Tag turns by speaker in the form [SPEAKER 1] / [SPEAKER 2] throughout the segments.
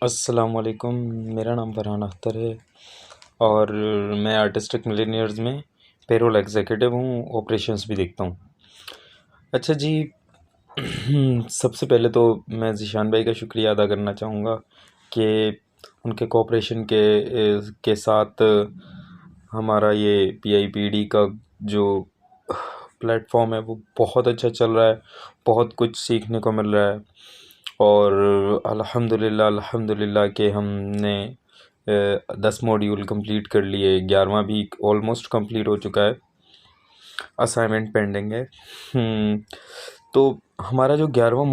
[SPEAKER 1] अस्सलामुअलैकुम। मेरा नाम फरहान अख्तर है और मैं आर्टिस्टिक मिलीनियर्स में पेरोल एग्जीक्यूटिव हूँ, ऑपरेशंस भी देखता हूँ। अच्छा जी, सबसे पहले तो मैं ज़ीशान भाई का शुक्रिया अदा करना चाहूँगा कि उनके कोऑपरेशन के साथ हमारा ये पीआईपीडी का जो प्लेटफॉर्म है वो बहुत अच्छा चल रहा है, बहुत कुछ सीखने को मिल रहा है। और अल्हम्दुलिल्लाह कि हमने 10 मॉड्यूल कंप्लीट कर लिए, 11वां भी ऑलमोस्ट कंप्लीट हो चुका है, असाइनमेंट पेंडिंग है। तो हमारा जो 11वां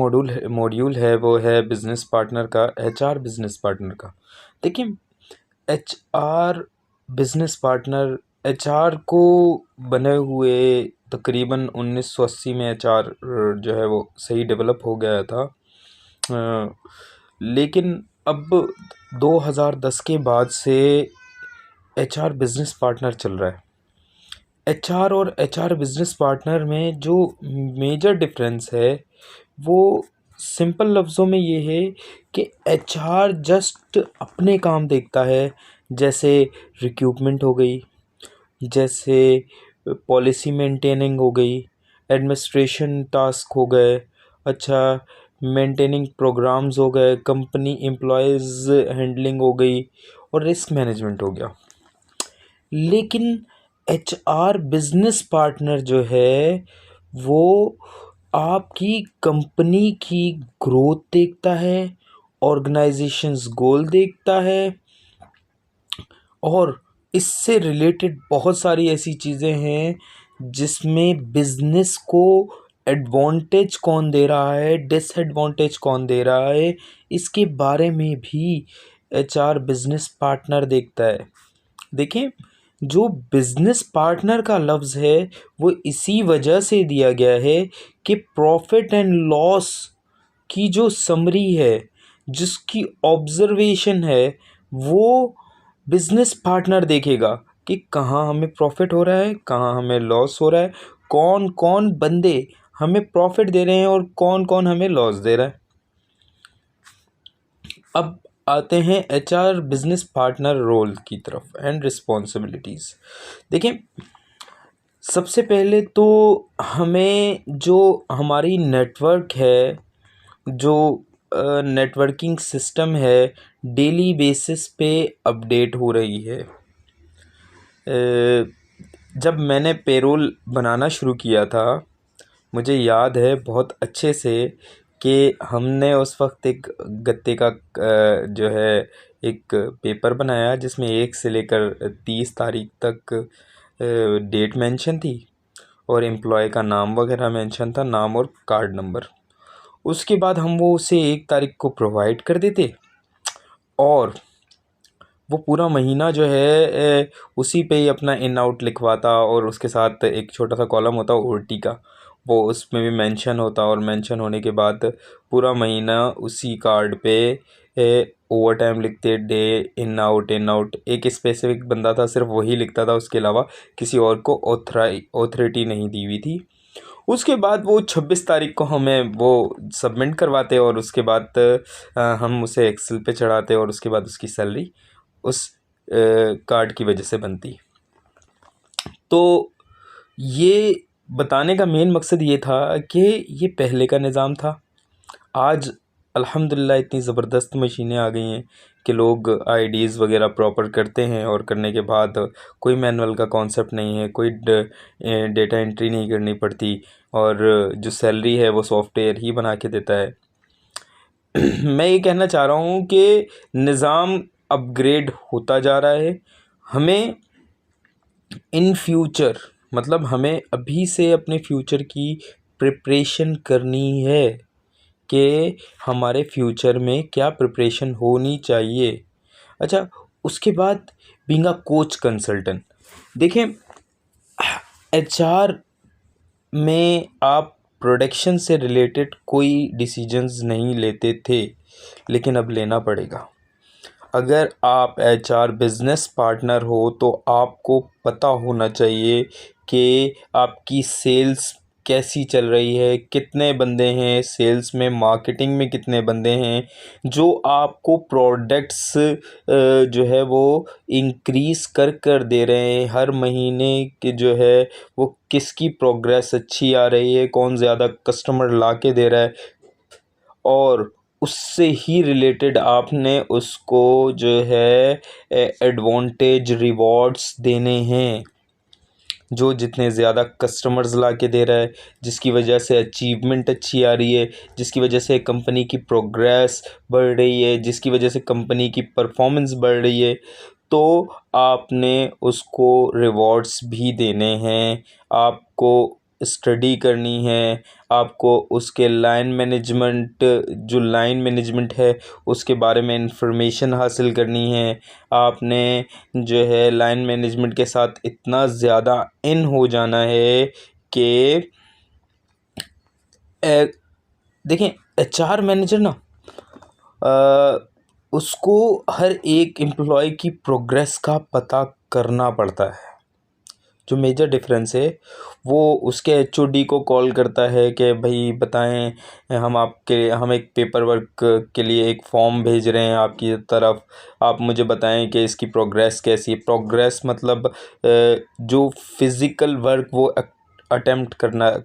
[SPEAKER 1] मॉड्यूल है वो है बिज़नेस पार्टनर का, एचआर बिज़नेस पार्टनर का। देखिए, एचआर बिज़नेस पार्टनर, एचआर को बने हुए तकरीबन 1980 में एचआर जो है वो सही डेवलप हो गया था। लेकिन अब 2010 के बाद से एचआर बिज़नेस पार्टनर चल रहा है। एचआर और एचआर बिज़नेस पार्टनर में जो मेजर डिफरेंस है वो सिंपल लफ्ज़ों में ये है कि एचआर जस्ट अपने काम देखता है, जैसे रिक्रूटमेंट हो गई, जैसे पॉलिसी मेंटेनिंग हो गई, एडमिनिस्ट्रेशन टास्क हो गए, अच्छा मेंटेनिंग प्रोग्राम्स हो गए, कंपनी एम्प्लॉयज़ हैंडलिंग हो गई और रिस्क मैनेजमेंट हो गया। लेकिन एचआर बिजनेस पार्टनर जो है वो आपकी कंपनी की ग्रोथ देखता है, ऑर्गेनाइजेशंस गोल देखता है और इससे रिलेटेड बहुत सारी ऐसी चीज़ें हैं जिसमें बिजनेस को एडवांटेज कौन दे रहा है, डिसएडवांटेज कौन दे रहा है, इसके बारे में भी एचआर बिजनेस पार्टनर देखता है। देखें, जो बिजनेस पार्टनर का लफ्ज़ है वो इसी वजह से दिया गया है कि प्रॉफिट एंड लॉस की जो समरी है, जिसकी ऑब्जर्वेशन है, वो बिजनेस पार्टनर देखेगा कि कहाँ हमें प्रॉफिट हो रहा है, कहाँ हमें लॉस हो रहा है, कौन कौन बंदे हमें प्रॉफिट दे रहे हैं और कौन कौन हमें लॉस दे रहा है। अब आते हैं एचआर बिजनेस पार्टनर रोल की तरफ एंड रिस्पॉन्सिबिलिटीज़। देखिए, सबसे पहले तो हमें जो हमारी नेटवर्क है, जो नेटवर्किंग सिस्टम है, डेली बेसिस पे अपडेट हो रही है। जब मैंने पेरोल बनाना शुरू किया था, मुझे याद है बहुत अच्छे से कि हमने उस वक्त एक गत्ते का जो है एक पेपर बनाया जिसमें 1 से लेकर 30 तारीख तक डेट मेंशन थी और एम्प्लॉय का नाम वगैरह मेंशन था, नाम और कार्ड नंबर। उसके बाद हम वो उसे 1 तारीख को प्रोवाइड कर देते और वो पूरा महीना जो है उसी पे ही अपना इन आउट लिखवाता और उसके साथ एक छोटा सा कॉलम होता ओटी का, वो उसमें भी मेंशन होता और मेंशन होने के बाद पूरा महीना उसी कार्ड पे ओवर टाइम लिखते, डे इन आउट एक स्पेसिफिक बंदा था, सिर्फ वही लिखता था, उसके अलावा किसी और को ऑथोरिटी नहीं दी हुई थी। उसके बाद वो 26 तारीख को हमें वो सबमिट करवाते और उसके बाद हम उसे एक्सेल पे चढ़ाते और उसके बाद उसकी सैलरी उस कार्ड की वजह से बनती। तो ये बताने का मेन मकसद ये था कि ये पहले का निज़ाम था। आज अल्हम्दुलिल्लाह इतनी ज़बरदस्त मशीनें आ गई हैं कि लोग आईडीज़ वगैरह प्रॉपर करते हैं और करने के बाद कोई मैनुअल का कॉन्सेप्ट नहीं है, कोई डेटा एंट्री नहीं करनी पड़ती और जो सैलरी है वो सॉफ्टवेयर ही बना के देता है। मैं ये कहना चाह रहा हूँ कि निज़ाम अपग्रेड होता जा रहा है। हमें इन फ्यूचर, मतलब हमें अभी से अपने फ्यूचर की प्रिपरेशन करनी है कि हमारे फ्यूचर में क्या प्रिपरेशन होनी चाहिए। अच्छा, उसके बाद बीइंग अ कोच कंसल्टेंट, देखें, एचआर में आप प्रोडक्शन से रिलेटेड कोई डिसीजंस नहीं लेते थे, लेकिन अब लेना पड़ेगा। अगर आप एचआर बिजनेस पार्टनर हो तो आपको पता होना चाहिए कि आपकी सेल्स कैसी चल रही है, कितने बंदे हैं सेल्स में, मार्केटिंग में कितने बंदे हैं, जो आपको प्रोडक्ट्स जो है वो इंक्रीज़ कर दे रहे हैं हर महीने के, जो है वो किसकी प्रोग्रेस अच्छी आ रही है, कौन ज़्यादा कस्टमर ला के दे रहा है, और उससे ही रिलेटेड आपने उसको जो है एडवांटेज रिवॉर्ड्स देने हैं, जो जितने ज़्यादा कस्टमर्स ला के दे रहा है, जिसकी वजह से अचीवमेंट अच्छी आ रही है, जिसकी वजह से कंपनी की प्रोग्रेस बढ़ रही है, जिसकी वजह से कंपनी की परफॉर्मेंस बढ़ रही है, तो आपने उसको रिवॉर्ड्स भी देने हैं। आपको स्टडी करनी है, आपको उसके जो लाइन मैनेजमेंट है उसके बारे में इंफॉर्मेशन हासिल करनी है। आपने जो है लाइन मैनेजमेंट के साथ इतना ज़्यादा इन हो जाना है कि देखें, एचआर मैनेजर ना उसको हर एक एम्प्लॉय की प्रोग्रेस का पता करना पड़ता है। जो मेजर डिफरेंस है वो उसके एचओडी को कॉल करता है कि भाई बताएं, हम एक पेपर वर्क के लिए एक फॉर्म भेज रहे हैं आपकी तरफ, आप मुझे बताएं कि इसकी प्रोग्रेस कैसी है। प्रोग्रेस मतलब जो फिज़िकल वर्क वो अटेम्प्ट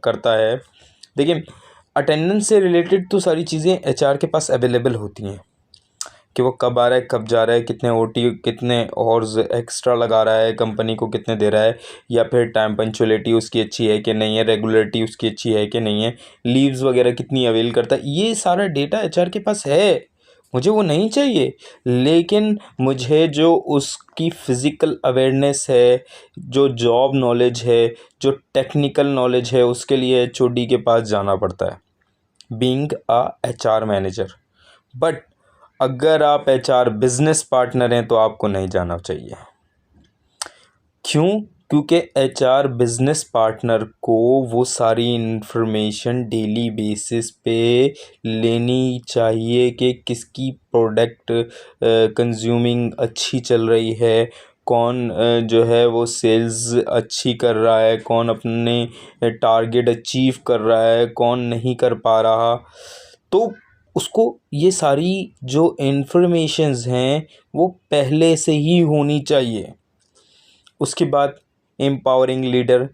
[SPEAKER 1] करता है। देखिए, अटेंडेंस से रिलेटेड तो सारी चीज़ें एचआर के पास अवेलेबल होती हैं कि वो कब आ रहा है, कब जा रहा है, कितने ओटी, कितने हॉर्स एक्स्ट्रा लगा रहा है, कंपनी को कितने दे रहा है, या फिर टाइम पंचुअलिटी उसकी अच्छी है कि नहीं है, रेगुलरिटी उसकी अच्छी है कि नहीं है, लीव्स वगैरह कितनी अवेल करता है। ये सारा डेटा एचआर के पास है। मुझे वो नहीं चाहिए, लेकिन मुझे जो उसकी फ़िज़िकल अवेयरनेस है, जो जॉब नॉलेज है, जो टेक्निकल नॉलेज है, उसके लिए एचओडी के पास जाना पड़ता है, being a HR manager. But अगर आप एचआर बिजनेस पार्टनर हैं तो आपको नहीं जाना चाहिए। क्यों? क्योंकि एचआर बिजनेस पार्टनर को वो सारी इन्फॉर्मेशन डेली बेसिस पे लेनी चाहिए कि किसकी प्रोडक्ट कंज्यूमिंग अच्छी चल रही है, कौन जो है वो सेल्स अच्छी कर रहा है, कौन अपने टारगेट अचीव कर रहा है, कौन नहीं कर पा रहा। तो उसको ये सारी जो इन्फॉर्मेशंस हैं वो पहले से ही होनी चाहिए। उसके बाद एम्पावरिंग लीडर,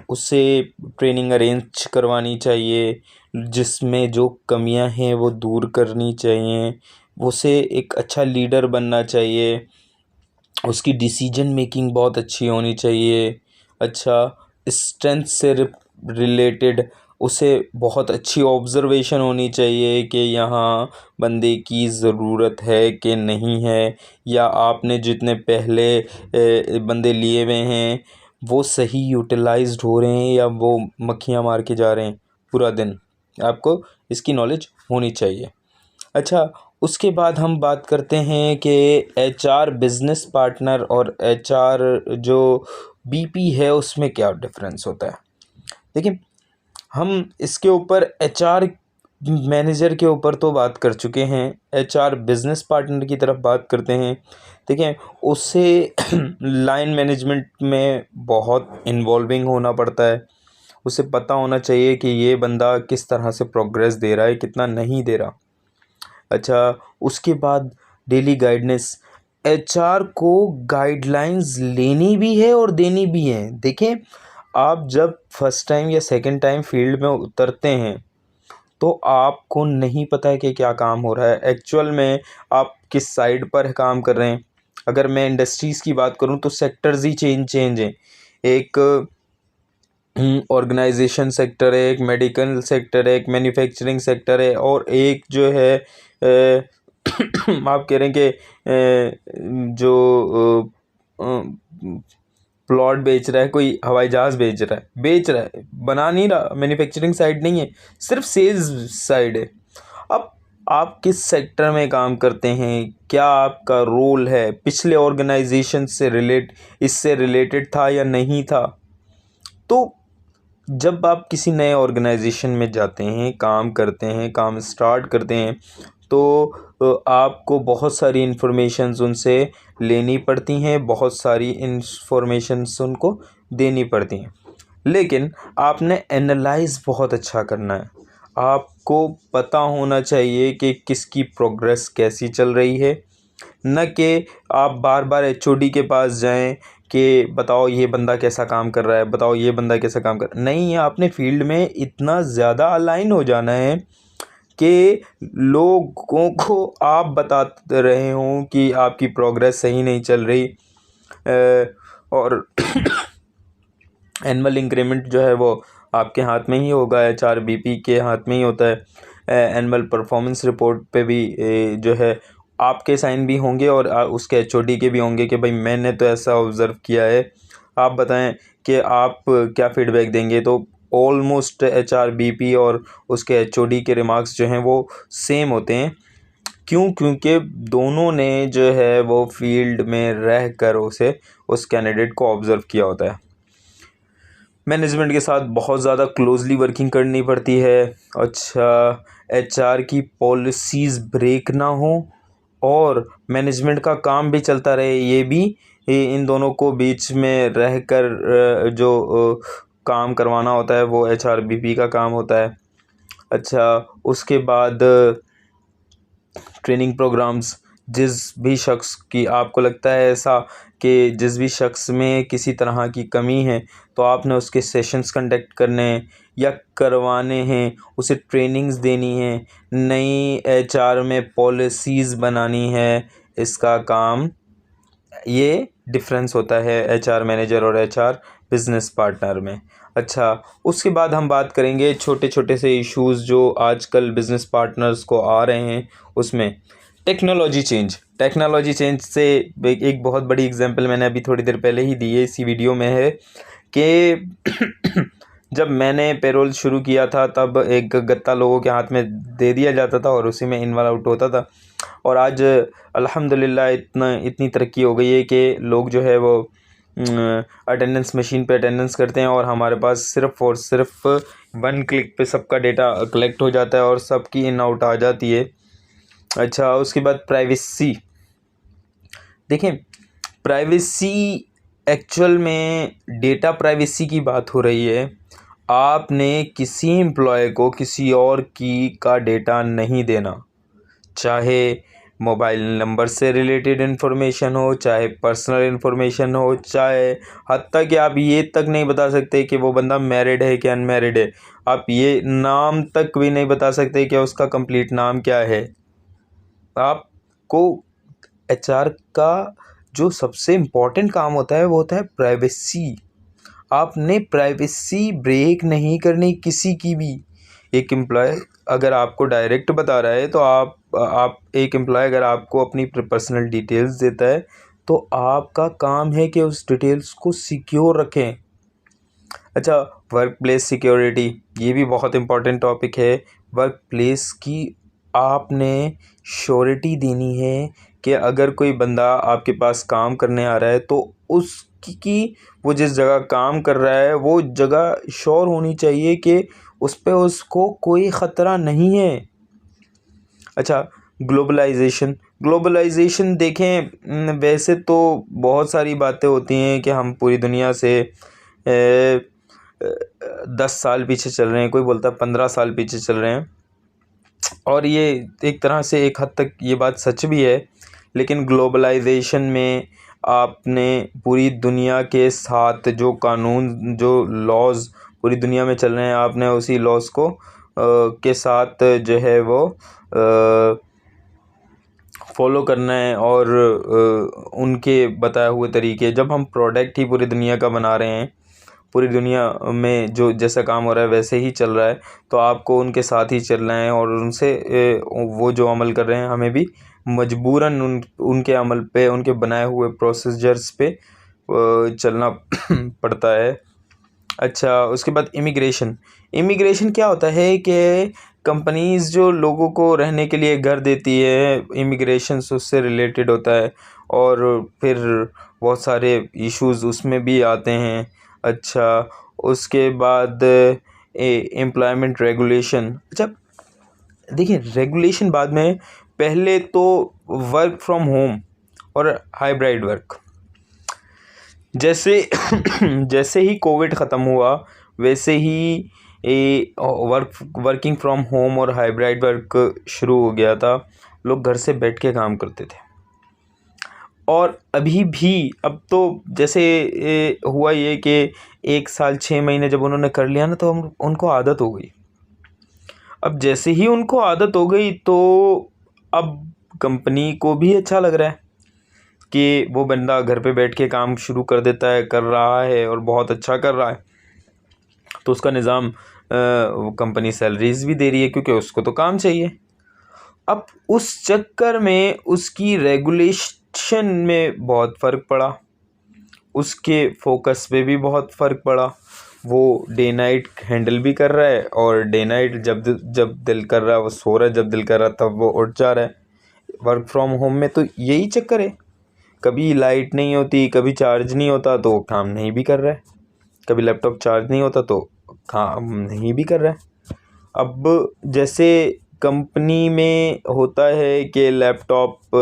[SPEAKER 1] उससे ट्रेनिंग अरेंज करवानी चाहिए, जिसमें जो कमियां हैं वो दूर करनी चाहिए, उसे एक अच्छा लीडर बनना चाहिए, उसकी डिसीजन मेकिंग बहुत अच्छी होनी चाहिए। अच्छा, स्ट्रेंथ से रिलेटेड उसे बहुत अच्छी ऑब्ज़र्वेशन होनी चाहिए कि यहाँ बंदे की ज़रूरत है कि नहीं है, या आपने जितने पहले बंदे लिए हुए हैं वो सही यूटिलाइज्ड हो रहे हैं या वो मक्खियाँ मार के जा रहे हैं पूरा दिन। आपको इसकी नॉलेज होनी चाहिए। अच्छा, उसके बाद हम बात करते हैं कि एचआर बिजनेस पार्टनर और एचआर जो बीपी है उसमें क्या डिफरेंस होता है। देखिए, हम इसके ऊपर एचआर मैनेजर के ऊपर तो बात कर चुके हैं, एचआर बिजनेस पार्टनर की तरफ बात करते हैं। देखिए, उससे लाइन मैनेजमेंट में बहुत इन्वॉल्विंग होना पड़ता है। उसे पता होना चाहिए कि ये बंदा किस तरह से प्रोग्रेस दे रहा है, कितना नहीं दे रहा। अच्छा, उसके बाद डेली गाइडेंस, एचआर को गाइडलाइंस लेनी भी है और देनी भी है। देखें, आप जब फर्स्ट टाइम या सेकंड टाइम फील्ड में उतरते हैं तो आपको नहीं पता है कि क्या काम हो रहा है, एक्चुअल में आप किस साइड पर काम कर रहे हैं। अगर मैं इंडस्ट्रीज़ की बात करूं तो सेक्टर्स ही चेंज हैं। एक ऑर्गेनाइजेशन सेक्टर है, एक मेडिकल सेक्टर है, एक मैन्युफैक्चरिंग सेक्टर है, और एक जो है आप कह रहे हैं कि जो प्लॉट बेच रहा है, कोई हवाई जहाज़ बेच रहा है, बना नहीं रहा, मैन्युफैक्चरिंग साइड नहीं है, सिर्फ सेल्स साइड है। अब आप किस सेक्टर में काम करते हैं, क्या आपका रोल है, पिछले ऑर्गेनाइजेशन से इससे रिलेटेड था या नहीं था। तो जब आप किसी नए ऑर्गेनाइजेशन में जाते हैं, काम करते हैं, काम स्टार्ट करते हैं, तो आपको बहुत सारी इन्फॉर्मेशंस उनसे लेनी पड़ती हैं, बहुत सारी इन्फॉर्मेशंस उनको देनी पड़ती हैं। लेकिन आपने एनालाइज़ बहुत अच्छा करना है। आपको पता होना चाहिए कि किसकी प्रोग्रेस कैसी चल रही है, न कि आप बार-बार एचओडी के पास जाएँ कि बताओ ये बंदा कैसा काम कर रहा है, बताओ ये बंदा कैसा काम कर नहीं, आपने फ़ील्ड में इतना ज़्यादा अलाइन हो जाना है कि लोगों को आप बता रहे हों कि आपकी प्रोग्रेस सही नहीं चल रही। और एनुअल इंक्रीमेंट जो है वो आपके हाथ में ही होगा, एचआरबीपी के हाथ में ही होता है। एनुअल परफॉर्मेंस रिपोर्ट पे भी जो है आपके साइन भी होंगे और उसके एचओडी के भी होंगे कि भाई मैंने तो ऐसा ऑब्ज़र्व किया है, आप बताएं कि आप क्या फ़ीडबैक देंगे। तो ऑलमोस्ट एचआरबीपी और उसके एचओडी के रिमार्क्स जो हैं वो सेम होते हैं। क्यों? क्योंकि दोनों ने जो है वो फील्ड में रह कर उस कैंडिडेट को ऑब्ज़र्व किया होता है। मैनेजमेंट के साथ बहुत ज़्यादा क्लोजली वर्किंग करनी पड़ती है। अच्छा, एचआर की पॉलिसीज़ ब्रेक ना हो और मैनेजमेंट का काम भी चलता रहे, ये भी इन दोनों को बीच में रह कर जो काम करवाना होता है वो एचआरबीपी का काम होता है। अच्छा, उसके बाद ट्रेनिंग प्रोग्राम्स, जिस भी शख्स की आपको लगता है ऐसा कि जिस भी शख्स में किसी तरह की कमी है तो आपने उसके सेशंस कंडक्ट करने हैं या करवाने हैं, उसे ट्रेनिंग्स देनी है, नई एचआर में पॉलिसीज़ बनानी है, इसका काम ये डिफरेंस होता है एचआर मैनेजर और एचआर बिजनेस पार्टनर में। अच्छा, उसके बाद हम बात करेंगे छोटे छोटे से इश्यूज़ जो आजकल बिज़नेस पार्टनर्स को आ रहे हैं। उसमें टेक्नोलॉजी चेंज से एक बहुत बड़ी एग्जांपल मैंने अभी थोड़ी देर पहले ही दी है, इसी वीडियो में है कि जब मैंने पेरोल शुरू किया था तब एक गत्ता लोगों के हाथ में दे दिया जाता था और उसी में इन वाला आउट होता था। और आज अल्हम्दुलिल्लाह इतनी तरक्की हो गई है कि लोग जो है वो अटेंडेंस मशीन पे अटेंडेंस करते हैं और हमारे पास सिर्फ़ और सिर्फ 1 क्लिक पे सबका डेटा कलेक्ट हो जाता है और सबकी इन आउट आ जाती है। अच्छा, उसके बाद प्राइवेसी। देखें, प्राइवेसी एक्चुअल में डेटा प्राइवेसी की बात हो रही है। आपने किसी एम्प्लॉय को किसी और की का डेटा नहीं देना, चाहे मोबाइल नंबर से रिलेटेड इन्फॉर्मेशन हो, चाहे पर्सनल इन्फॉर्मेशन हो, चाहे हत्ता कि आप ये तक नहीं बता सकते कि वो बंदा मैरिड है कि अनमैरिड है। आप ये नाम तक भी नहीं बता सकते कि उसका कंप्लीट नाम क्या है। आपको एचआर का जो सबसे इम्पोर्टेंट काम होता है वो होता है प्राइवेसी। आपने प्राइवेसी ब्रेक नहीं करनी किसी की भी। एक एम्प्लॉय अगर आपको डायरेक्ट बता रहा है तो आप एक एम्प्लॉय अगर आपको अपनी पर्सनल डिटेल्स देता है तो आपका काम है कि उस डिटेल्स को सिक्योर रखें। अच्छा, वर्क प्लेस सिक्योरिटी, ये भी बहुत इम्पोर्टेंट टॉपिक है। वर्क प्लेस की आपने श्योरिटी देनी है कि अगर कोई बंदा आपके पास काम करने आ रहा है तो उसकी वो जिस जगह काम कर रहा है वो जगह श्योर होनी चाहिए कि उस पे उसको कोई ख़तरा नहीं है। अच्छा, ग्लोबलाइजेशन देखें, वैसे तो बहुत सारी बातें होती हैं कि हम पूरी दुनिया से 10 साल पीछे चल रहे हैं, कोई बोलता है 15 साल पीछे चल रहे हैं, और ये एक तरह से एक हद तक ये बात सच भी है। लेकिन ग्लोबलाइजेशन में आपने पूरी दुनिया के साथ जो कानून जो लॉज़ पूरी दुनिया में चल रहे हैं आपने उसी लॉज़ को के साथ जो है वो फॉलो करना है और उनके बताए हुए तरीके। जब हम प्रोडक्ट ही पूरी दुनिया का बना रहे हैं, पूरी दुनिया में जो जैसा काम हो रहा है वैसे ही चल रहा है, तो आपको उनके साथ ही चलना है और उनसे वो जो अमल कर रहे हैं हमें भी मजबूरन उनके अमल पे, उनके बनाए हुए प्रोसीजर्स पे चलना पड़ता है। अच्छा, उसके बाद इमिग्रेशन क्या होता है कि कंपनीज़ जो लोगों को रहने के लिए घर देती है, इमिग्रेशन उससे रिलेटेड होता है और फिर बहुत सारे इश्यूज़ उसमें भी आते हैं। अच्छा, उसके बाद एम्प्लॉयमेंट रेगुलेशन। अच्छा, देखिए रेगुलेशन बाद में, पहले तो वर्क फ्रॉम होम और हाइब्रिड वर्क। जैसे जैसे ही कोविड ख़त्म हुआ, वैसे ही वर्किंग फ्रॉम होम और हाइब्रिड वर्क शुरू हो गया था। लोग घर से बैठ के काम करते थे। और अभी भी अब तो जैसे हुआ ये कि 1 साल 6 महीने जब उन्होंने कर लिया ना, तो हम उनको आदत हो गई। अब जैसे ही उनको आदत हो गई, तो अब कंपनी को भी अच्छा लग रहा है कि वो बंदा घर पे बैठ के काम शुरू कर देता है, कर रहा है और बहुत अच्छा कर रहा है। तो उसका निज़ाम कंपनी सैलरीज भी दे रही है, क्योंकि उसको तो काम चाहिए। अब उस चक्कर में उसकी रेगुलेशन में बहुत फ़र्क पड़ा, उसके फोकस पे भी बहुत फ़र्क पड़ा। वो डे नाइट हैंडल भी कर रहा है, और डे नाइट जब दिल कर रहा है वो सो रहा है, जब दिल कर रहा है तब वो उठ जा रहा है। वर्क फ्रॉम होम में तो यही चक्कर है, कभी लाइट नहीं होती, कभी चार्ज नहीं होता तो काम नहीं भी कर रहा है, कभी लैपटॉप चार्ज नहीं होता तो काम नहीं भी कर रहा है। अब जैसे कंपनी में होता है कि लैपटॉप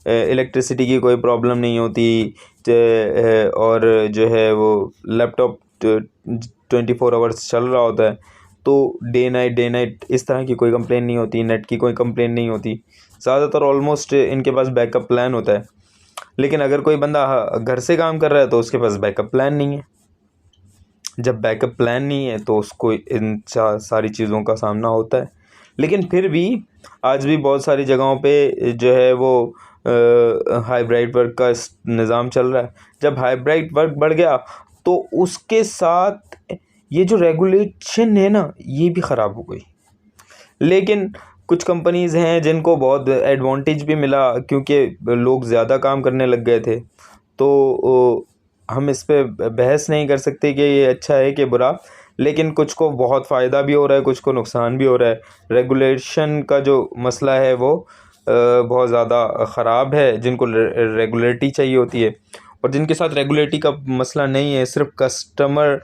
[SPEAKER 1] इलेक्ट्रिसिटी की कोई प्रॉब्लम नहीं होती, और जो है वो लैपटॉप 24 आवर्स चल रहा होता है, तो डे नाइट इस तरह की कोई कंप्लेन नहीं होती, नेट की कोई कंप्लेन नहीं होती। ज़्यादातर ऑलमोस्ट इनके पास बैकअप प्लान होता है। लेकिन अगर कोई बंदा घर से काम कर रहा है तो उसके पास बैकअप प्लान नहीं है। जब बैकअप प्लान नहीं है तो उसको इन सारी चीज़ों का सामना होता है। लेकिन फिर भी आज भी बहुत सारी जगहों पे जो है वो हाइब्रिड वर्क का निज़ाम चल रहा है। जब हाइब्रिड वर्क बढ़ गया, तो उसके साथ ये जो रेगुलेशन है ना, ये भी ख़राब हो गई। लेकिन कुछ कंपनीज़ हैं जिनको बहुत एडवांटेज भी मिला, क्योंकि लोग ज़्यादा काम करने लग गए थे। तो हम इस पे बहस नहीं कर सकते कि ये अच्छा है कि बुरा, लेकिन कुछ को बहुत फ़ायदा भी हो रहा है, कुछ को नुकसान भी हो रहा है। रेगुलेशन का जो मसला है वो बहुत ज़्यादा ख़राब है। जिनको रेगुलेटरी चाहिए होती है, और जिनके साथ रेगुलेटरी का मसला नहीं है, सिर्फ कस्टमर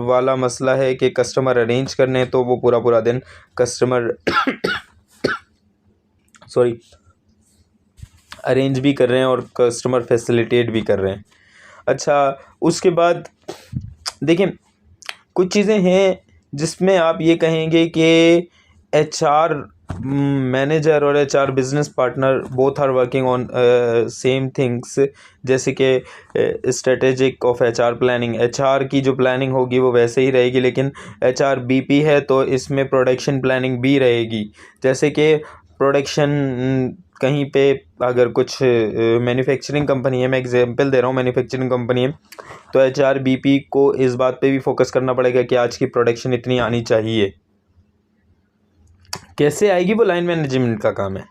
[SPEAKER 1] वाला मसला है कि कस्टमर अरेंज करने हैं, तो वो पूरा पूरा दिन कस्टमर सॉरी अरेंज भी कर रहे हैं और कस्टमर फैसिलिटेट भी कर रहे हैं। अच्छा, उसके बाद देखिए, कुछ चीज़ें हैं जिसमें आप ये कहेंगे कि एचआर मैनेजर और HR business partner both are working on same things. जैसे कि strategic of HR planning, HR की जो प्लानिंग होगी वो वैसे ही रहेगी, लेकिन एचआर बीपी है तो इसमें प्रोडक्शन प्लानिंग भी रहेगी। जैसे कि प्रोडक्शन कहीं पे अगर कुछ मैन्युफैक्चरिंग कंपनी है, मैं एग्जांपल दे रहा हूँ, मैन्युफैक्चरिंग कंपनी है, तो एचआर बीपी को इस बात पे भी फोकस करना पड़ेगा कि आज की प्रोडक्शन इतनी आनी चाहिए। कैसे आएगी वो लाइन मैनेजमेंट का काम है।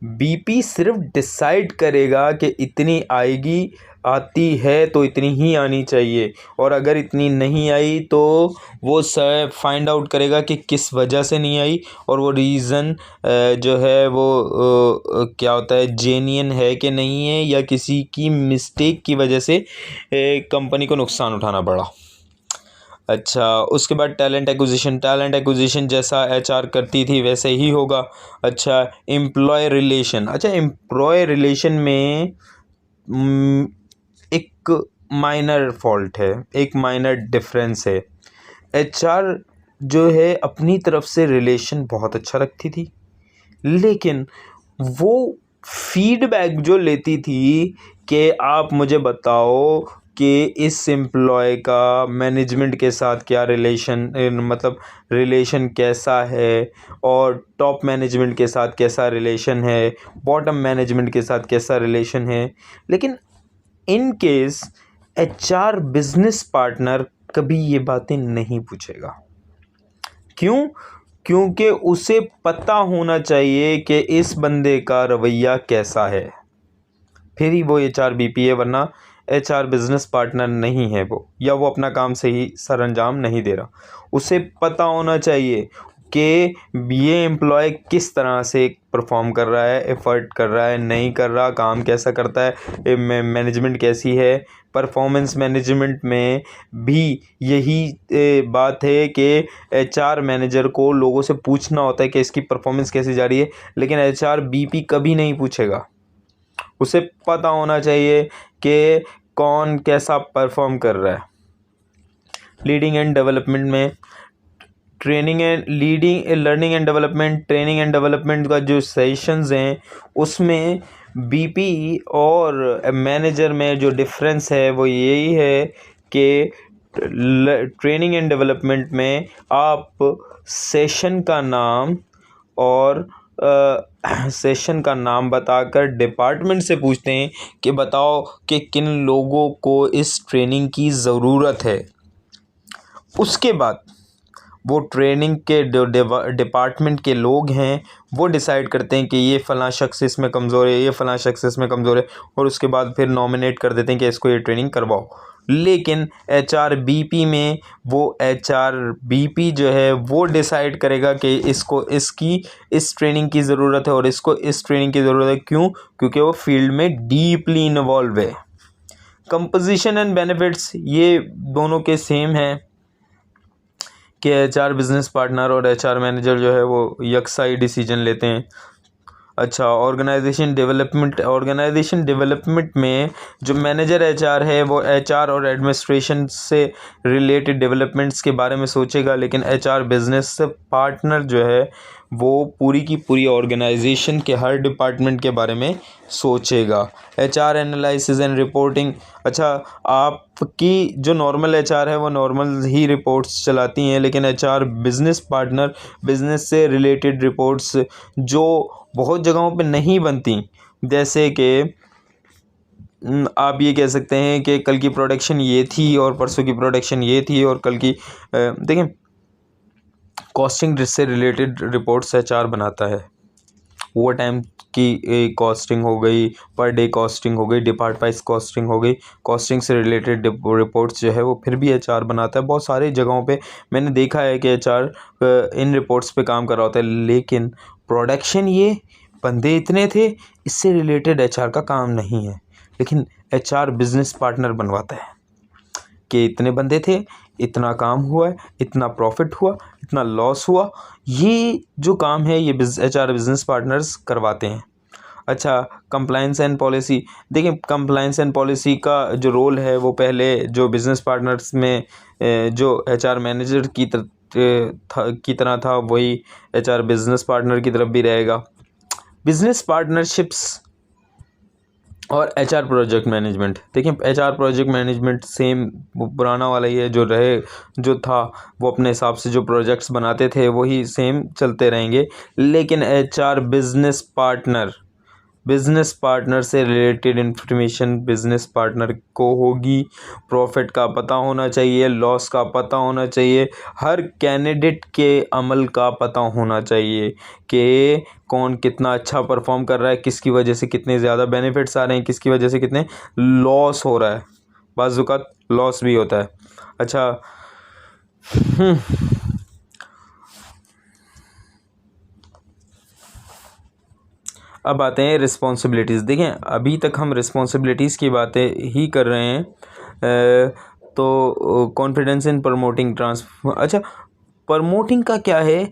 [SPEAKER 1] बीपी सिर्फ डिसाइड करेगा कि इतनी आएगी, आती है तो इतनी ही आनी चाहिए, और अगर इतनी नहीं आई तो वो फाइंड आउट करेगा कि किस वजह से नहीं आई, और वो रीज़न जो है वो क्या होता है, जेन्युइन है कि नहीं है, या किसी की मिस्टेक की वजह से कंपनी को नुकसान उठाना पड़ा। अच्छा, उसके बाद टैलेंट एक्विजिशन जैसा एचआर करती थी वैसे ही होगा। अच्छा, एम्प्लॉय रिलेशन, एम्प्लॉय रिलेशन में एक माइनर फॉल्ट है, एक माइनर डिफरेंस है। एचआर जो है अपनी तरफ से रिलेशन बहुत अच्छा रखती थी, लेकिन वो फीडबैक जो लेती थी कि आप मुझे बताओ कि इस एम्प्लॉय का मैनेजमेंट के साथ क्या रिलेशन, मतलब रिलेशन कैसा है, और टॉप मैनेजमेंट के साथ कैसा रिलेशन है, बॉटम मैनेजमेंट के साथ कैसा रिलेशन है। लेकिन in case HR business partner कभी ये बातें नहीं पूछेगा। क्यों? क्योंकि उसे पता होना चाहिए कि इस बंदे का रवैया कैसा है, फिर ही वो एचआर बीपी है, वरना एचआर बिजनेस पार्टनर नहीं है वो, या वो अपना काम सही सरअंजाम नहीं दे रहा। उसे पता होना चाहिए कि ये एम्प्लॉय किस तरह से परफॉर्म कर रहा है, एफर्ट कर रहा है, नहीं कर रहा, काम कैसा करता है, मैनेजमेंट कैसी है। परफॉर्मेंस मैनेजमेंट में भी यही बात है कि एचआर मैनेजर को लोगों से पूछना होता है कि इसकी परफॉर्मेंस कैसी जा रही है, लेकिन एचआर बीपी कभी नहीं पूछेगा। उसे पता होना चाहिए कि कौन कैसा परफॉर्म कर रहा है। लीडिंग एंड डेवलपमेंट में learning and development, training and development का जो सेशंस हैं उसमें बीपी और मैनेजर में जो डिफरेंस है वो यही है कि ट्रेनिंग एंड डेवलपमेंट में आप सेशन का नाम और सेशन का नाम बताकर डिपार्टमेंट से पूछते हैं कि बताओ कि किन लोगों को इस ट्रेनिंग की ज़रूरत है। उसके बाद वो ट्रेनिंग के डिपार्टमेंट के लोग हैं वो डिसाइड करते हैं कि ये फ़लाँ शख्स इसमें कमज़ोर है, ये फ़लाँ शख्स इसमें कमज़ोर है, और उसके बाद फिर नॉमिनेट कर देते हैं कि इसको ये ट्रेनिंग करवाओ। लेकिन एचआरबीपी में वो एचआरबीपी जो है वो डिसाइड करेगा कि इसको इसकी इस ट्रेनिंग की ज़रूरत है और इसको इस ट्रेनिंग की ज़रूरत है। क्यों? क्योंकि वो फील्ड में डीपली इन्वॉल्व है। कंपोजिशन एंड बेनिफिट्स ये दोनों के सेम हैं कि एचआर बिजनेस पार्टनर और एचआर मैनेजर जो है वो यकसाई डिसीजन लेते हैं। अच्छा, ऑर्गेनाइजेशन डेवलपमेंट में जो मैनेजर एचआर है वो एचआर और एडमिनिस्ट्रेशन से रिलेटेड डेवलपमेंट्स के बारे में सोचेगा, लेकिन एचआर बिजनेस पार्टनर जो है वो पूरी की पूरी ऑर्गेनाइजेशन के हर डिपार्टमेंट के बारे में सोचेगा। HR analysis and reporting. अच्छा, आपकी जो नॉर्मल एचआर है वो नॉर्मल ही रिपोर्ट्स चलाती हैं, लेकिन एचआर बिजनेस पार्टनर बिजनेस से रिलेटेड रिपोर्ट्स जो बहुत जगहों पे नहीं बनती, जैसे कि आप ये कह सकते हैं कि कल की प्रोडक्शन ये थी और परसों की प्रोडक्शन ये थी और कल की देखें, कॉस्टिंग से रिलेटेड रिपोर्ट्स एचआर बनाता है। ओवर टाइम की कॉस्टिंग हो गई, पर डे कॉस्टिंग हो गई, डिपार्ट वाइज कॉस्टिंग हो गई, कॉस्टिंग से रिलेटेड रिपोर्ट्स जो है वो फिर भी एचआर बनाता है। बहुत सारी जगहों पे मैंने देखा है कि एचआर इन रिपोर्ट्स पे काम कर रहा होता है, लेकिन प्रोडक्शन ये बंदे इतने थे, इससे रिलेटेड एचआर का काम नहीं है, लेकिन एचआर बिजनेस पार्टनर बनवाता है कि इतने बंदे थे, इतना काम हुआ है, इतना प्रॉफिट हुआ, इतना लॉस हुआ। ये जो काम है ये एचआर बिजनेस पार्टनर्स करवाते हैं। अच्छा, कंप्लायंस एंड पॉलिसी। देखिए, कंप्लायंस एंड पॉलिसी का जो रोल है वो पहले जो बिजनेस पार्टनर्स में जो एचआर मैनेजर की तरह था वही एचआर बिजनेस पार्टनर की तरफ भी रहेगा। बिजनेस पार्टनरशिप्स और एचआर प्रोजेक्ट मैनेजमेंट। देखिए, एचआर प्रोजेक्ट मैनेजमेंट सेम पुराना वाला ही है, जो था वो अपने हिसाब से जो प्रोजेक्ट्स बनाते थे वही सेम चलते रहेंगे, लेकिन एचआर बिजनेस पार्टनर से रिलेटेड इन्फॉर्मेशन बिजनेस पार्टनर को होगी। प्रॉफिट का पता होना चाहिए, लॉस का पता होना चाहिए, हर कैंडिडेट के अमल का पता होना चाहिए कि कौन कितना अच्छा परफॉर्म कर रहा है, किसकी वजह से कितने ज़्यादा बेनिफिट्स आ रहे हैं, किसकी वजह से कितने लॉस हो रहा है। बाज़ औक़ात लॉस भी होता है। अच्छा, अब आते हैं रिस्पॉन्सिबिलिटीज़। देखें, अभी तक हम रिस्पॉन्सिबिलिटीज़ की बातें ही कर रहे हैं। तो कॉन्फिडेंस इन प्रमोटिंग ट्रांसफर। अच्छा, प्रमोटिंग का क्या है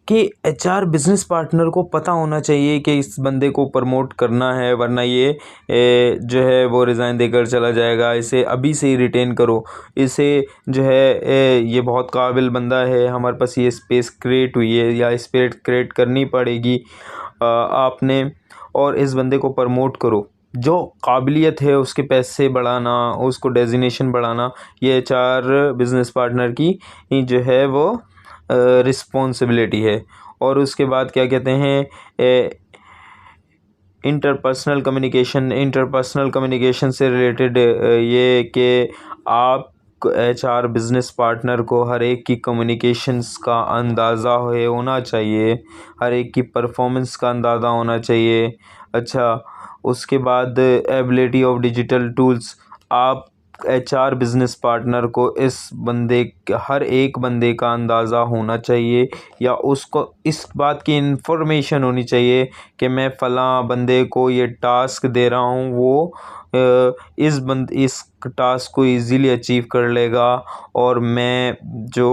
[SPEAKER 1] कि एचआर बिजनेस पार्टनर को पता होना चाहिए कि इस बंदे को प्रमोट करना है, वरना ये जो है वो रिज़ाइन देकर चला जाएगा। इसे अभी से ही रिटेन करो, इसे जो है ये बहुत काबिल बंदा है, हमारे पास ये स्पेस क्रिएट हुई है या स्पेस क्रिएट करनी पड़ेगी आपने, और इस बंदे को प्रमोट करो। जो काबिलियत है उसके पैसे बढ़ाना, उसको डेजिग्नेशन बढ़ाना, ये एचआर बिजनेस पार्टनर की जो है वो रिस्पॉन्सिबिलिटी है। और उसके बाद क्या कहते हैं, इंटरपर्सनल कम्युनिकेशन से रिलेटेड ये कि आप एचआर बिजनेस पार्टनर को हर एक की कम्युनिकेशंस का अंदाज़ा होना चाहिए, हर एक की परफॉर्मेंस का अंदाज़ा होना चाहिए। अच्छा, उसके बाद एबिलिटी ऑफ डिजिटल टूल्स। आप एचआर बिजनेस पार्टनर को हर एक बंदे का अंदाज़ा होना चाहिए, या उसको इस बात की इन्फॉर्मेशन होनी चाहिए कि मैं फ़लाँ बंदे को ये टास्क दे रहा हूँ, वो इस टास्क को इजीली अचीव कर लेगा। और मैं जो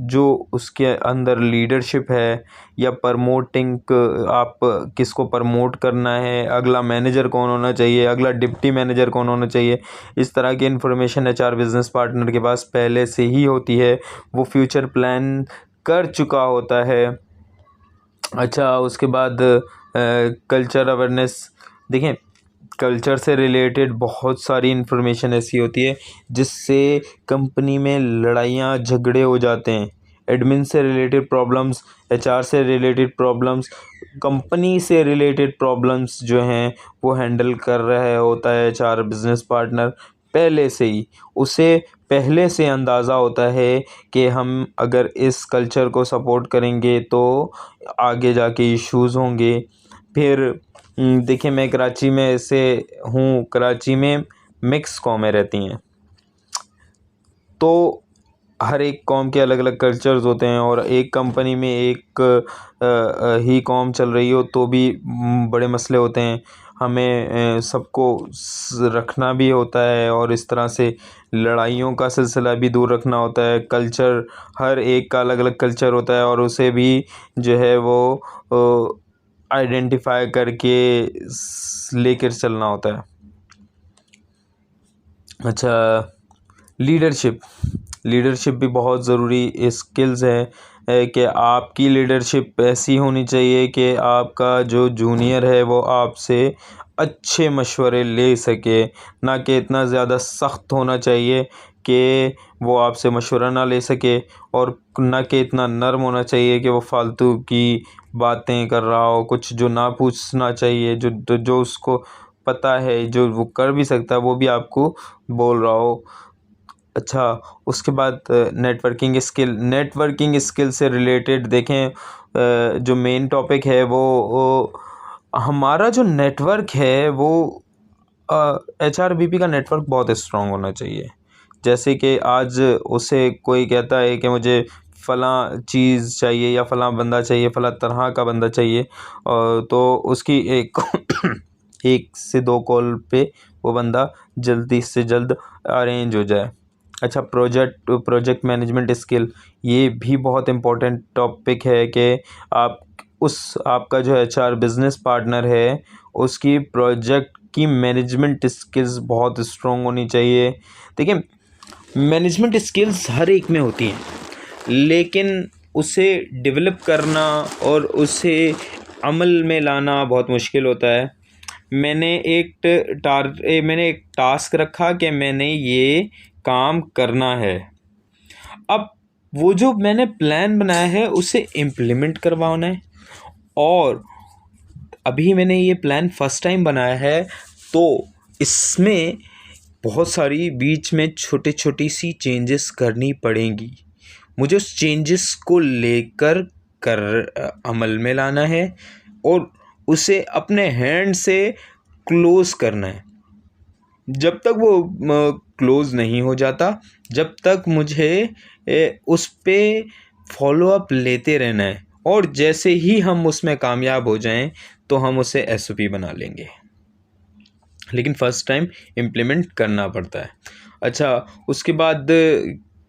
[SPEAKER 1] जो उसके अंदर लीडरशिप है या प्रमोटिंग, आप किसको प्रमोट करना है, अगला मैनेजर कौन होना चाहिए, अगला डिप्टी मैनेजर कौन होना चाहिए, इस तरह की इन्फॉर्मेशन एचआर बिजनेस पार्टनर के पास पहले से ही होती है। वो फ्यूचर प्लान कर चुका होता है। अच्छा, उसके बाद कल्चर अवेयरनेस। देखें, कल्चर से रिलेटेड बहुत सारी इन्फॉर्मेशन ऐसी होती है जिससे कंपनी में लड़ाइयाँ झगड़े हो जाते हैं। एडमिन से रिलेटेड प्रॉब्लम्स, एचआर से रिलेटेड प्रॉब्लम्स, कंपनी से रिलेटेड प्रॉब्लम्स जो हैं वो हैंडल कर रहा होता है एचआर बिजनेस पार्टनर पहले से ही। उसे पहले से अंदाज़ा होता है कि हम अगर इस कल्चर को सपोर्ट करेंगे तो आगे जाके इश्यूज़ होंगे। फिर देखिए, मैं कराची में से हूँ, कराची में मिक्स कौमें रहती हैं, तो हर एक कौम के अलग अलग कल्चर्स होते हैं। और एक कंपनी में एक ही कौम चल रही हो तो भी बड़े मसले होते हैं। हमें सबको रखना भी होता है और इस तरह से लड़ाइयों का सिलसिला भी दूर रखना होता है। कल्चर, हर एक का अलग अलग कल्चर होता है और उसे भी जो है वो आइडेंटिफाई करके लेकर चलना होता है। अच्छा, लीडरशिप। लीडरशिप भी बहुत ज़रूरी स्किल्स है कि आपकी लीडरशिप ऐसी होनी चाहिए कि आपका जो जूनियर है वो आपसे अच्छे मशवरे ले सके, ना कि इतना ज़्यादा सख्त होना चाहिए कि वो आपसे मशवरा ना ले सके, और ना कि इतना नर्म होना चाहिए कि वो फालतू की बातें कर रहा हो, कुछ जो ना पूछना चाहिए, जो उसको पता है, जो वो कर भी सकता है, वो भी आपको बोल रहा हो। अच्छा, उसके बाद नेटवर्किंग स्किल से रिलेटेड देखें, जो मेन टॉपिक है वो हमारा जो नेटवर्क है वो एचआरबीपी का नेटवर्क बहुत स्ट्रांग होना चाहिए। जैसे कि आज उसे कोई कहता है कि मुझे फ़लाँ चीज़ चाहिए या फ़लाँ बंदा चाहिए, फ़लाँ तरह का बंदा चाहिए, और तो उसकी एक एक से दो कॉल पे वो बंदा जल्दी से जल्द अरेंज हो जाए। अच्छा, प्रोजेक्ट मैनेजमेंट स्किल, ये भी बहुत इम्पोर्टेंट टॉपिक है कि आप आपका जो एचआर बिजनेस पार्टनर है उसकी प्रोजेक्ट की मैनेजमेंट स्किल्स बहुत स्ट्रॉन्ग होनी चाहिए। देखिए, मैनेजमेंट स्किल्स हर एक में होती हैं, लेकिन उसे डेवलप करना और उसे अमल में लाना बहुत मुश्किल होता है। मैंने एक टास्क रखा कि मैंने ये काम करना है। अब वो जो मैंने प्लान बनाया है उसे इम्प्लीमेंट करवाना है, और अभी मैंने ये प्लान फर्स्ट टाइम बनाया है, तो इसमें बहुत सारी बीच में छोटी छोटी सी चेंजेस करनी पड़ेंगी। मुझे उस चेंजेस को लेकर कर अमल में लाना है और उसे अपने हैंड से क्लोज करना है। जब तक वो क्लोज नहीं हो जाता, जब तक मुझे उस पे फॉलो अप लेते रहना है, और जैसे ही हम उसमें कामयाब हो जाएं तो हम उसे एसओपी बना लेंगे, लेकिन फ़र्स्ट टाइम इम्प्लीमेंट करना पड़ता है। अच्छा, उसके बाद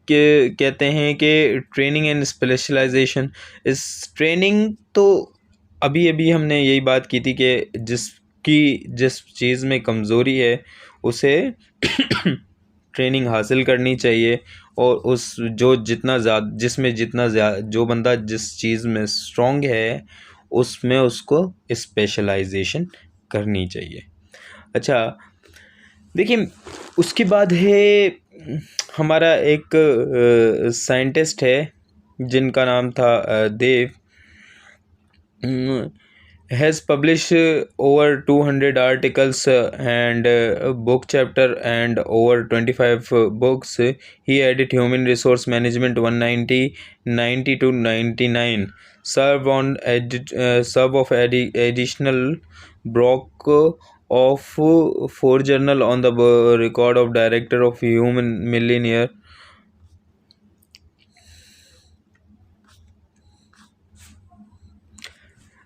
[SPEAKER 1] के कहते हैं कि ट्रेनिंग एंड स्पेशलाइजेशन। इस ट्रेनिंग तो अभी अभी हमने यही बात की थी कि जिस चीज़ में कमज़ोरी है उसे ट्रेनिंग हासिल करनी चाहिए, और उस जो जितना ज़्यादा जिसमें जितना ज़्यादा जो बंदा जिस चीज़ में स्ट्रॉन्ग है उसमें उसको स्पेशलाइजेशन करनी चाहिए। अच्छा, देखिए, उसके बाद है हमारा एक साइंटिस्ट है जिनका नाम था देव, has published over 200 articles and book chapter and over 25 books. He added human resource management 190 90 to 99, serve of additional block of 4 journal on the record of director of human millionaire.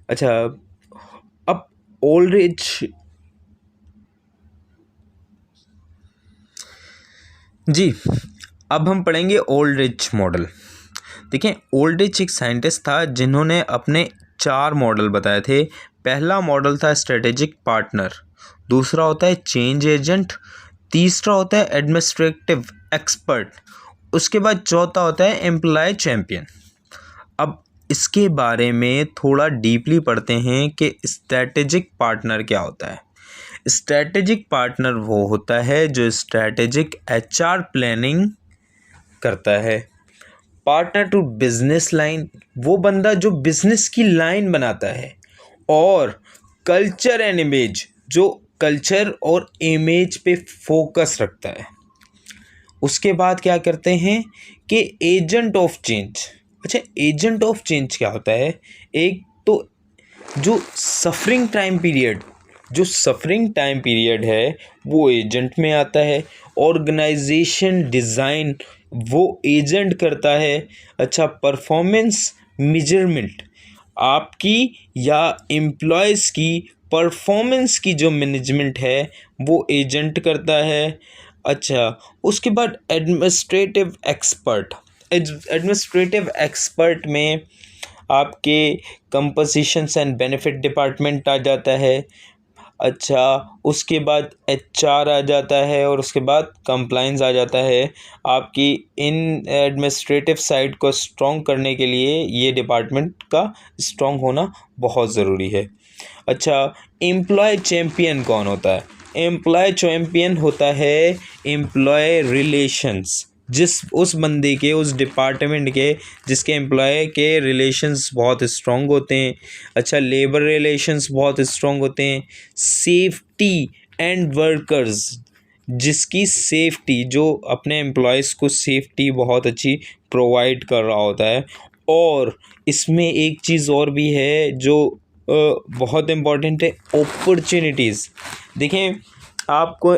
[SPEAKER 1] अच्छा, अब old age जी, अब हम पढ़ेंगे ओल्ड्रिच model. देखिए, ओल्ड्रिच एक scientist था जिन्होंने अपने 4 मॉडल बताए थे। पहला मॉडल था स्ट्रेटेजिक पार्टनर, दूसरा होता है चेंज एजेंट, तीसरा होता है एडमिनिस्ट्रेटिव एक्सपर्ट, उसके बाद चौथा होता है एम्प्लॉय चैम्पियन। अब इसके बारे में थोड़ा डीपली पढ़ते हैं कि स्ट्रेटेजिक पार्टनर क्या होता है। स्ट्रेटेजिक पार्टनर वो होता है जो स्ट्रेटेजिक एचआर प्लानिंग करता है। पार्टनर टू बिजनेस लाइन, वो बंदा जो बिजनेस की लाइन बनाता है। और कल्चर एंड इमेज, जो कल्चर और इमेज पे फोकस रखता है। उसके बाद क्या करते हैं कि एजेंट ऑफ चेंज। अच्छा, एजेंट ऑफ चेंज क्या होता है? एक तो जो सफरिंग टाइम पीरियड है वो एजेंट में आता है। ऑर्गेनाइजेशन डिज़ाइन वो एजेंट करता है। अच्छा, परफॉर्मेंस मेजरमेंट, आपकी या एम्प्लॉयज़ की परफॉर्मेंस की जो मैनेजमेंट है वो एजेंट करता है। अच्छा, उसके बाद एडमिनिस्ट्रेटिव एक्सपर्ट में आपके कंपोजिशंस एंड बेनिफिट डिपार्टमेंट आ जाता है। अच्छा, उसके बाद एचआर आ जाता है और उसके बाद कंप्लाइंस आ जाता है। आपकी इन एडमिनिस्ट्रेटिव साइड को स्ट्रॉन्ग करने के लिए ये डिपार्टमेंट का स्ट्रॉन्ग होना बहुत ज़रूरी है। अच्छा, एम्प्लॉय चैम्पियन कौन होता है? एम्प्लॉय चैम्पियन होता है एम्प्लॉय रिलेशंस, उस बंदे के, उस डिपार्टमेंट के जिसके एम्प्लॉय के रिलेशंस बहुत स्ट्रॉन्ग होते हैं। अच्छा, लेबर रिलेशंस बहुत स्ट्रॉन्ग होते हैं। सेफ्टी एंड वर्कर्स, जिसकी सेफ्टी, जो अपने एम्प्लॉयज़ को सेफ्टी बहुत अच्छी प्रोवाइड कर रहा होता है। और इसमें एक चीज़ और भी है जो बहुत इम्पॉर्टेंट है, अपॉर्चुनिटीज़। देखें, आपको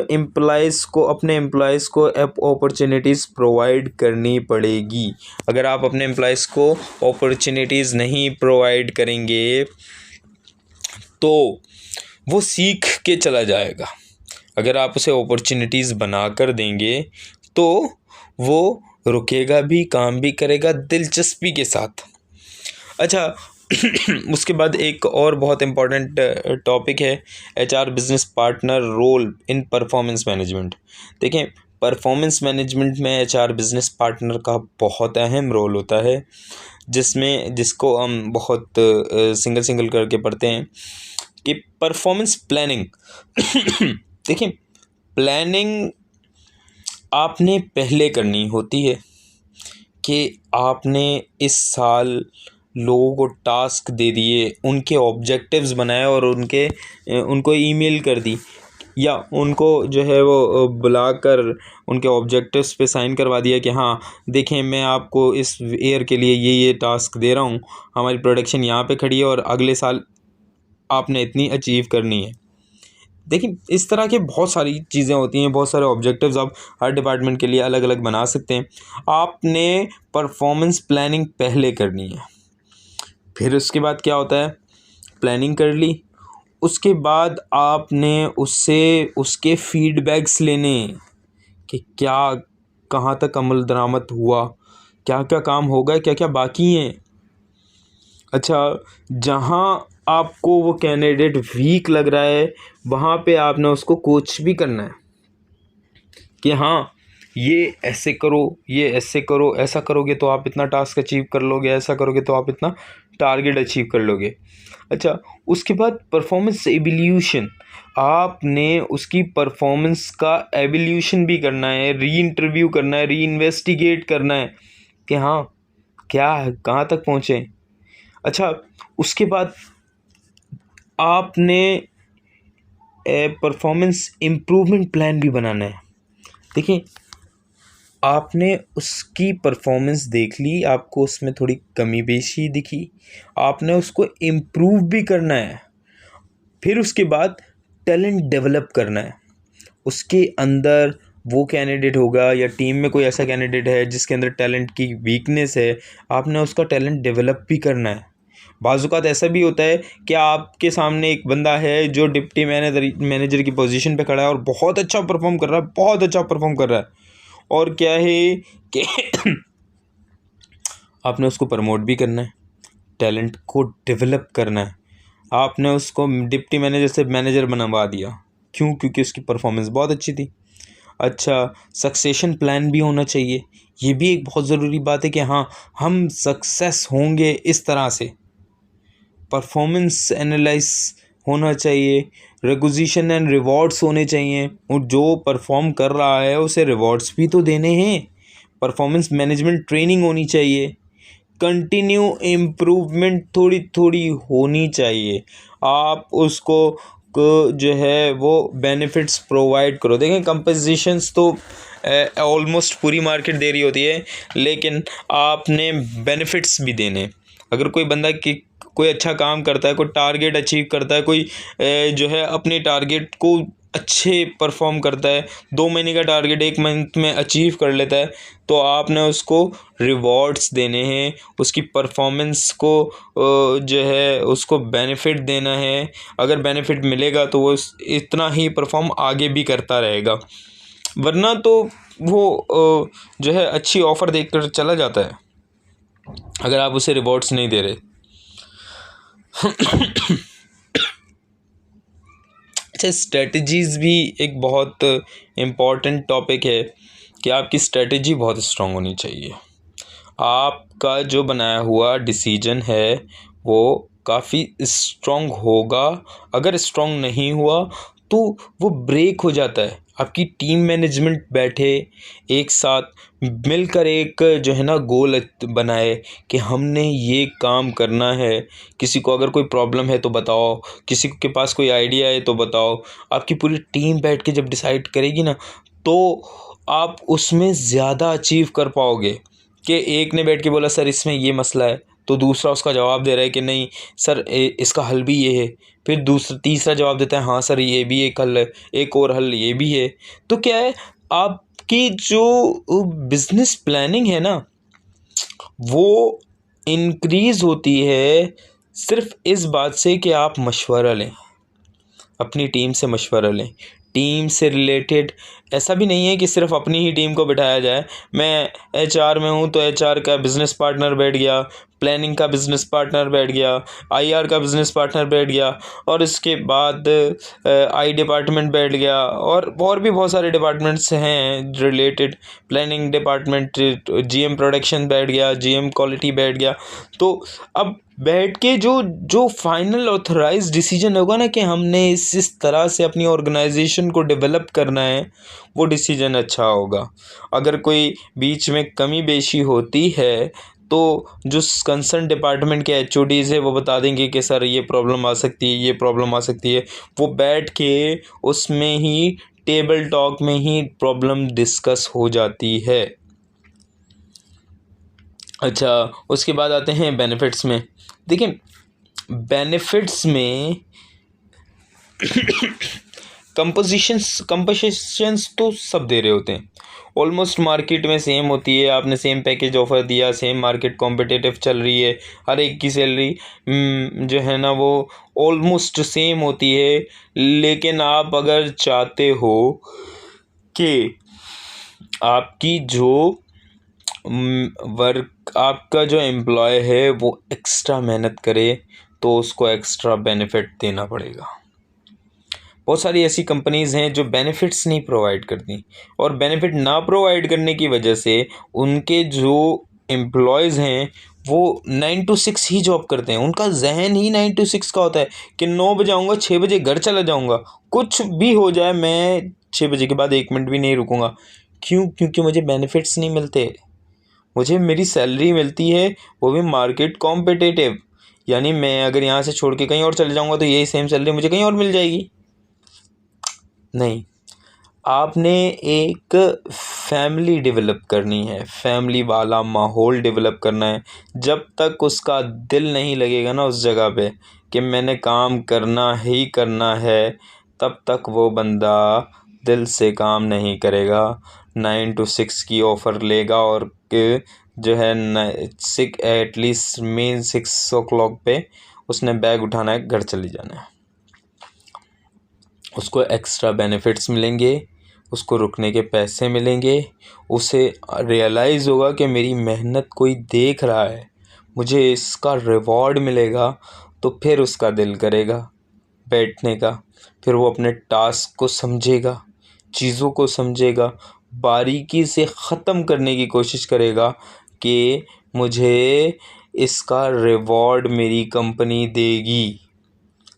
[SPEAKER 1] अपने एम्प्लॉयज़ को अपॉर्चुनिटीज़ प्रोवाइड करनी पड़ेगी। अगर आप अपने एम्प्लॉयज़ को अपॉर्चुनिटीज़ नहीं प्रोवाइड करेंगे तो वो सीख के चला जाएगा। अगर आप उसे अपॉर्चुनिटीज़ बना कर देंगे तो वो रुकेगा भी, काम भी करेगा दिलचस्पी के साथ। अच्छा, उसके बाद एक और बहुत इम्पॉर्टेंट टॉपिक है, HR business partner role in performance management. देखें, परफॉर्मेंस मैनेजमेंट में एचआर बिजनेस पार्टनर का बहुत अहम रोल होता है, जिसको हम बहुत सिंगल करके पढ़ते हैं कि परफॉर्मेंस प्लानिंग। देखिए, प्लानिंग आपने पहले करनी होती है कि आपने इस साल लोगों को टास्क दे दिए, उनके ऑब्जेक्टिव्स बनाए और उनको ईमेल कर दी, या उनको जो है वो बुलाकर उनके ऑब्जेक्टिव्स पे साइन करवा दिया कि हाँ देखें, मैं आपको इस ईयर के लिए ये टास्क दे रहा हूँ, हमारी प्रोडक्शन यहाँ पे खड़ी है और अगले साल आपने इतनी अचीव करनी है। देखिए, इस तरह के बहुत सारी चीज़ें होती हैं, बहुत सारे ऑब्जेक्टिव्स आप हर डिपार्टमेंट के लिए अलग अलग बना सकते हैं। आपने परफॉर्मेंस प्लानिंग पहले करनी है। फिर उसके बाद क्या होता है, प्लानिंग कर ली, उसके बाद आपने उसके फीडबैक्स लेने कि क्या, कहाँ तक अमल दरामद हुआ, क्या क्या काम हो गए, क्या क्या बाकी हैं। अच्छा, जहाँ आपको वो कैंडिडेट वीक लग रहा है वहाँ पे आपने उसको कोच भी करना है कि हाँ, ये ऐसे करो, ये ऐसे करो, ऐसा करोगे तो आप इतना टास्क अचीव कर लोगे, ऐसा करोगे तो आप इतना टारगेट अचीव कर लोगे। अच्छा, उसके बाद परफॉर्मेंस एवोल्यूशन, आपने उसकी परफॉर्मेंस का एवोल्यूशन भी करना है, री इंटरव्यू करना है, री इन्वेस्टिगेट करना है कि हाँ क्या है, कहाँ तक पहुँचे। अच्छा, उसके बाद आपने परफॉर्मेंस इम्प्रूवमेंट प्लान भी बनाना है। देखिए, आपने उसकी परफॉर्मेंस देख ली, आपको उसमें थोड़ी कमी पेशी दिखी, आपने उसको इम्प्रूव भी करना है। फिर उसके बाद टैलेंट डेवलप करना है। उसके अंदर वो कैंडिडेट होगा या टीम में कोई ऐसा कैंडिडेट है जिसके अंदर टैलेंट की वीकनेस है, आपने उसका टैलेंट डेवलप भी करना है। बाज़-औक़ात ऐसा भी होता है कि आपके सामने एक बंदा है जो डिप्टी मैनेजर की पोजीशन पे खड़ा है और बहुत अच्छा परफॉर्म कर रहा है, बहुत अच्छा परफॉर्म कर रहा है, और क्या है कि आपने उसको प्रमोट भी करना है, टैलेंट को डेवलप करना है। आपने उसको डिप्टी मैनेजर से मैनेजर बनवा दिया, क्यों? क्योंकि उसकी परफॉर्मेंस बहुत अच्छी थी। अच्छा, सक्सेशन प्लान भी होना चाहिए। ये भी एक बहुत ज़रूरी बात है कि हाँ, हम सक्सेस होंगे इस तरह से। परफॉर्मेंस एनालाइज होना चाहिए, रिकॉग्निशन एंड रिवॉर्ड्स होने चाहिए, और जो परफॉर्म कर रहा है उसे रिवॉर्ड्स भी तो देने हैं। परफॉर्मेंस मैनेजमेंट ट्रेनिंग होनी चाहिए, कंटिन्यू इम्प्रूवमेंट थोड़ी थोड़ी होनी चाहिए। आप उसको जो है वो बेनिफिट्स प्रोवाइड करो। देखें, कंपोजिशंस तो ऑलमोस्ट पूरी मार्केट दे रही होती है, लेकिन आपने बेनिफिट्स भी देने। अगर कोई बंदा कि कोई अच्छा काम करता है, कोई टारगेट अचीव करता है, कोई जो है अपने टारगेट को अच्छे परफॉर्म करता है, 2 महीने का टारगेट 1 मंथ में अचीव कर लेता है, तो आपने उसको रिवॉर्ड्स देने हैं, उसकी परफॉर्मेंस को जो है उसको बेनिफिट देना है। अगर बेनिफिट मिलेगा तो वो इतना ही परफॉर्म आगे भी करता रहेगा, वरना तो वो जो है अच्छी ऑफ़र देकर चला जाता है अगर आप उसे रिवॉर्ड्स नहीं दे रहे। अच्छा, स्ट्रेटजीज़ भी एक बहुत इम्पॉर्टेंट टॉपिक है कि आपकी स्ट्रेटजी बहुत स्ट्रॉन्ग होनी चाहिए। आपका जो बनाया हुआ डिसीजन है वो काफ़ी स्ट्रॉन्ग होगा। अगर स्ट्रॉन्ग नहीं हुआ तो वो ब्रेक हो जाता है। आपकी टीम मैनेजमेंट बैठे एक साथ मिलकर एक जो है ना गोल बनाए कि हमने ये काम करना है। किसी को अगर कोई प्रॉब्लम है तो बताओ, किसी के पास कोई आइडिया है तो बताओ। आपकी पूरी टीम बैठ के जब डिसाइड करेगी ना, तो आप उसमें ज़्यादा अचीव कर पाओगे। कि एक ने बैठ के बोला सर इसमें ये मसला है, तो दूसरा उसका जवाब दे रहा है कि नहीं सर इसका हल भी ये है। फिर दूसरा तीसरा जवाब देता है हाँ सर ये भी एक हल है, एक और हल ये भी है। तो क्या है, आपकी जो बिजनेस प्लानिंग है ना, वो इंक्रीज़ होती है सिर्फ इस बात से कि आप मशवरा लें, अपनी टीम से मशवरा लें। टीम से रिलेटेड ऐसा भी नहीं है कि सिर्फ अपनी ही टीम को बिठाया जाए। मैं एचआर में हूँ तो एचआर का बिज़नेस पार्टनर बैठ गया, प्लानिंग का बिज़नेस पार्टनर बैठ गया, आईआर का बिज़नेस पार्टनर बैठ गया, और इसके बाद आई डिपार्टमेंट बैठ गया, और भी बहुत सारे डिपार्टमेंट्स हैं related. Planning department, GM production बैठ गया, जीएम क्वालिटी बैठ गया। तो अब बैठ के जो जो फाइनल ऑथराइज डिसीजन होगा ना कि हमने इस तरह से अपनी ऑर्गेनाइजेशन को डेवलप करना है, वो डिसीजन अच्छा होगा। अगर कोई बीच में कमी बेशी होती है तो जो कंसर्न डिपार्टमेंट के एचओडीज़ है वो बता देंगे कि सर ये प्रॉब्लम आ सकती है, ये प्रॉब्लम आ सकती है। वो बैठ के उसमें ही टेबल टॉक में ही प्रॉब्लम डिस्कस हो जाती है। अच्छा, उसके बाद आते हैं बेनिफिट्स में। देखिए, बेनिफिट्स में कंपोजिशंस तो सब दे रहे होते हैं, ऑलमोस्ट मार्केट में सेम होती है। आपने सेम पैकेज ऑफर दिया, सेम मार्केट कॉम्पिटिटिव चल रही है, हर एक की सैलरी जो है ना वो ऑलमोस्ट सेम होती है। लेकिन आप अगर चाहते हो कि आपकी जो आपका जो एम्प्लॉय है वो एक्स्ट्रा मेहनत करे, तो उसको एक्स्ट्रा बेनिफिट देना पड़ेगा। बहुत सारी ऐसी कंपनीज़ हैं जो बेनिफिट्स नहीं प्रोवाइड करती, और बेनिफिट ना प्रोवाइड करने की वजह से उनके जो एम्प्लॉयज़ हैं वो 9 to 6 ही जॉब करते हैं। उनका जहन ही 9 to 6 का होता है कि 9 बजे आऊँगा, 6 बजे घर चला जाऊँगा, कुछ भी हो जाए मैं 6 बजे के बाद 1 मिनट भी नहीं रुकूँगा। क्यों? क्योंकि मुझे बेनिफिट्स नहीं मिलते। मुझे मेरी सैलरी मिलती है, वो भी मार्केट कॉम्पिटिटिव। यानी मैं अगर यहाँ से छोड़ के कहीं और चले जाऊँगा तो यही सेम सैलरी मुझे कहीं और मिल जाएगी। नहीं, आपने एक फैमिली डेवलप करनी है, फैमिली वाला माहौल डेवलप करना है। जब तक उसका दिल नहीं लगेगा ना उस जगह पे कि मैंने काम करना ही करना है, तब तक वो बंदा दिल से काम नहीं करेगा। 9 to 6 की ऑफ़र लेगा, और जो है एटलीस्ट मेन 6 o'clock पे उसने बैग उठाना है, घर चले जाना है। उसको एक्स्ट्रा बेनिफिट्स मिलेंगे, उसको रुकने के पैसे मिलेंगे, उसे रियलाइज़ होगा कि मेरी मेहनत कोई देख रहा है, मुझे इसका रिवॉर्ड मिलेगा, तो फिर उसका दिल करेगा बैठने का। फिर वो अपने टास्क को समझेगा, चीज़ों को समझेगा, बारीकी से ख़त्म करने की कोशिश करेगा कि मुझे इसका रिवॉर्ड मेरी कंपनी देगी।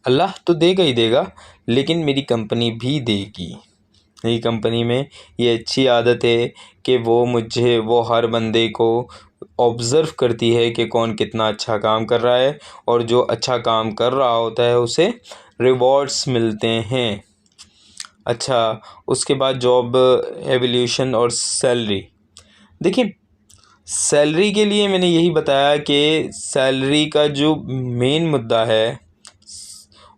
[SPEAKER 1] अल्लाह तो देगा ही देगा, लेकिन मेरी कंपनी भी देगी। मेरी कंपनी में ये अच्छी आदत है कि वो हर बंदे को ऑब्ज़र्व करती है कि कौन कितना अच्छा काम कर रहा है, और जो अच्छा काम कर रहा होता है उसे रिवॉर्ड्स मिलते हैं। अच्छा, उसके बाद जॉब एवोल्यूशन और सैलरी। देखिए, सैलरी के लिए मैंने यही बताया कि सैलरी का जो मेन मुद्दा है,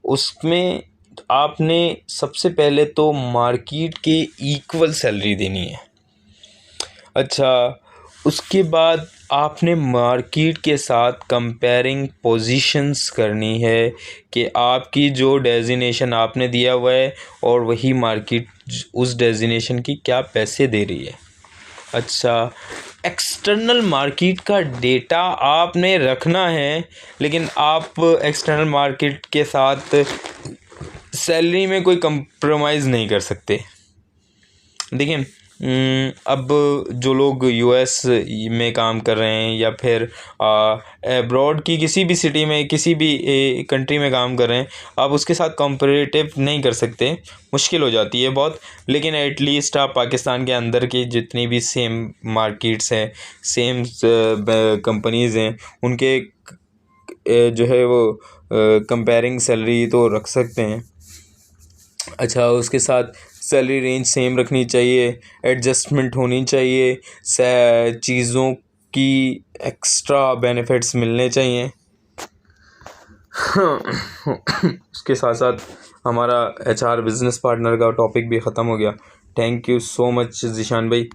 [SPEAKER 1] उसमें आपने सबसे पहले तो मार्केट के इक्वल सैलरी देनी है। अच्छा, उसके बाद आपने मार्केट के साथ कंपेयरिंग पोजीशंस करनी है कि आपकी जो डेजिनेशन आपने दिया हुआ है और वही मार्केट उस डेजिनेशन की क्या पैसे दे रही है। अच्छा, एक्सटर्नल मार्केट का डेटा आपने रखना है, लेकिन आप एक्सटर्नल मार्केट के साथ सैलरी में कोई कंप्रोमाइज़ नहीं कर सकते। देखिए, अब जो लोग यूएस में काम कर रहे हैं या फिर अब्रॉड की किसी भी सिटी में, किसी भी कंट्री में काम कर रहे हैं, आप उसके साथ कंपैरेटिव नहीं कर सकते, मुश्किल हो जाती है बहुत। लेकिन एटलीस्ट आप पाकिस्तान के अंदर की जितनी भी सेम मार्केट्स हैं, सेम कंपनीज़ हैं, उनके जो है वो कंपेयरिंग सैलरी तो रख सकते हैं। अच्छा, उसके साथ सैलरी रेंज सेम रखनी चाहिए, एडजस्टमेंट होनी चाहिए, चीज़ों की एक्स्ट्रा बेनिफिट्स मिलने चाहिए। उसके साथ साथ हमारा एचआर बिज़नेस पार्टनर का टॉपिक भी ख़त्म हो गया। Thank you so much Zeeshan भाई।